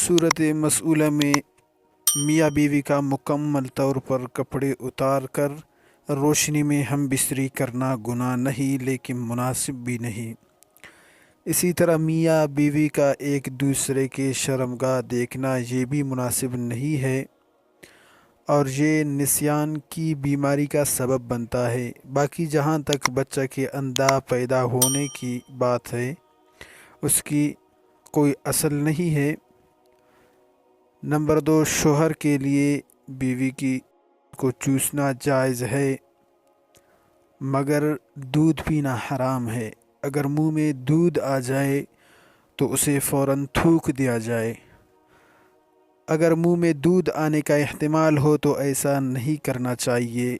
صورت مسئولہ میں میاں بیوی کا مکمل طور پر کپڑے اتار کر روشنی میں ہم بستری کرنا گناہ نہیں لیکن مناسب بھی نہیں۔ اسی طرح میاں بیوی کا ایک دوسرے کے شرمگاہ دیکھنا یہ بھی مناسب نہیں ہے اور یہ نسیان کی بیماری کا سبب بنتا ہے۔ باقی جہاں تک بچہ کے اندھا پیدا ہونے کی بات ہے اس کی کوئی اصل نہیں ہے۔ نمبر 2، شوہر کے لیے بیوی کو چوسنا جائز ہے مگر دودھ پینا حرام ہے۔ اگر منہ میں دودھ آ جائے تو اسے فوراً تھوک دیا جائے۔ اگر منہ میں دودھ آنے کا احتمال ہو تو ایسا نہیں کرنا چاہیے۔